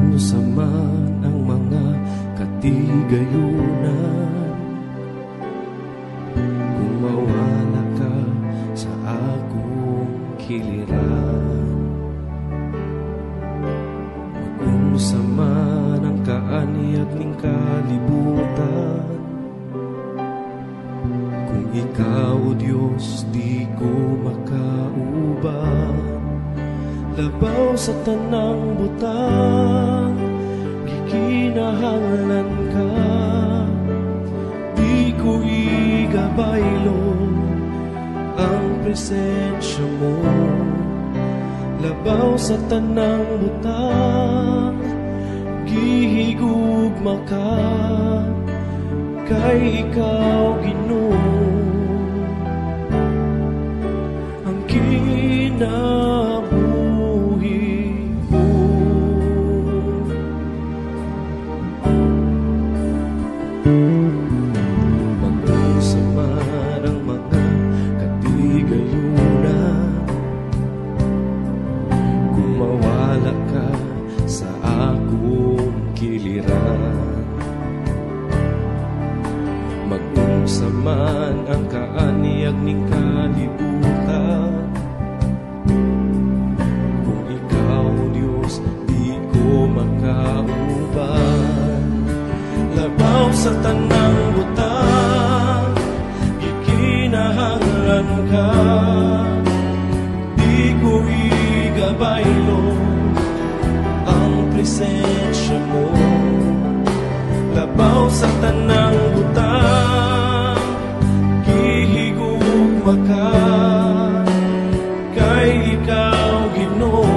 Kung saman ang mga katigayunan, kung mawala ka sa akong kiliran, kung saman ang kaanyag ning kalibutan, kung ikaw, Diyos, di ko makauban. Labaw sa tanang butang, gikinahanglan ka, di ko igabaylo ang presensya mo. Labaw sa tanang butang, gihigugma ka, kay ikaw, Ginoo, ang kinabuhi mo. Mag-usa man ang mga katigayunan, kung mawala ka sa akong kiliran, mag-unsa man ang kaanyag ning kalibutan, kung ikaw, Diyos, di ko makauban. Labaw sa tanang butang, gikinahanglan ka, di ko igabaylo ang presensya mo. Labaw sa tanang butang, gihigugma ka, kay ikaw, Ginoo,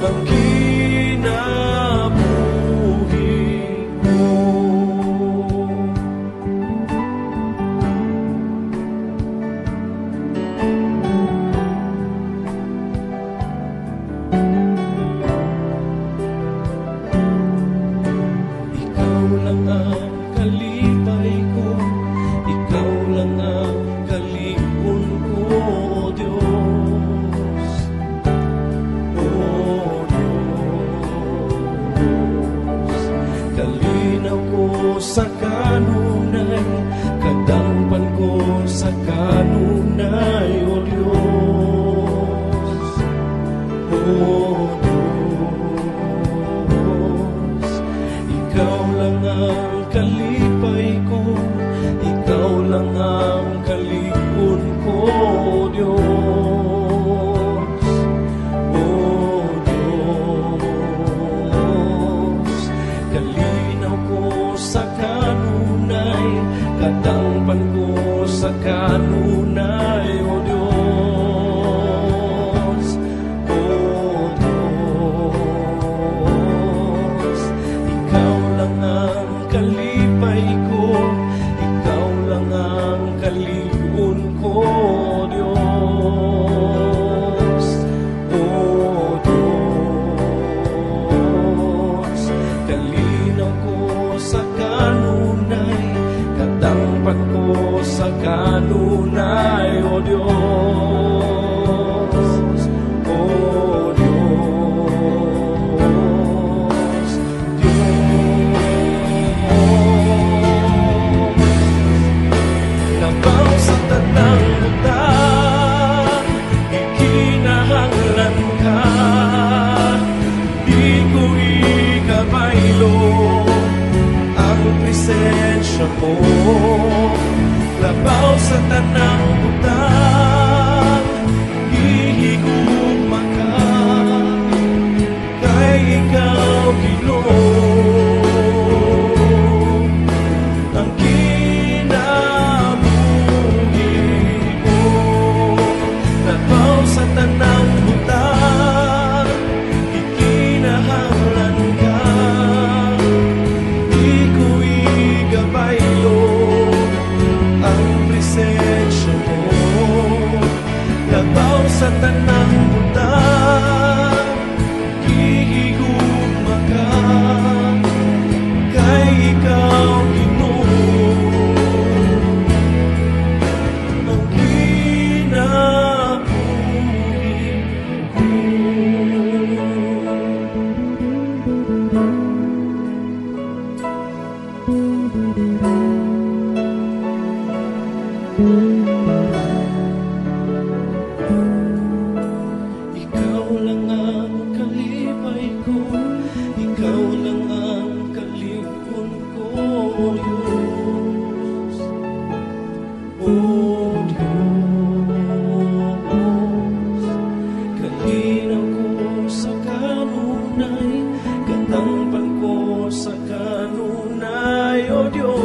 ang kinabuhi mo. Ikaw lang ang kalipay ko, ikaw lang ang kalikon ko, O Diyos. O Diyos, kalinaw ko sa kanunay, kadangpan ko sa kanunay, O Diyos. O Diyos, ikaw lang ang kalipay ko, ikaw lang ang kalikon ko, O Diyos. O Diyos, kalinaw ko sa kanunay, kadangpan ko sa kanunay, O Diyos. O kanunay, katangpan ko sa kanunay, O Diyos.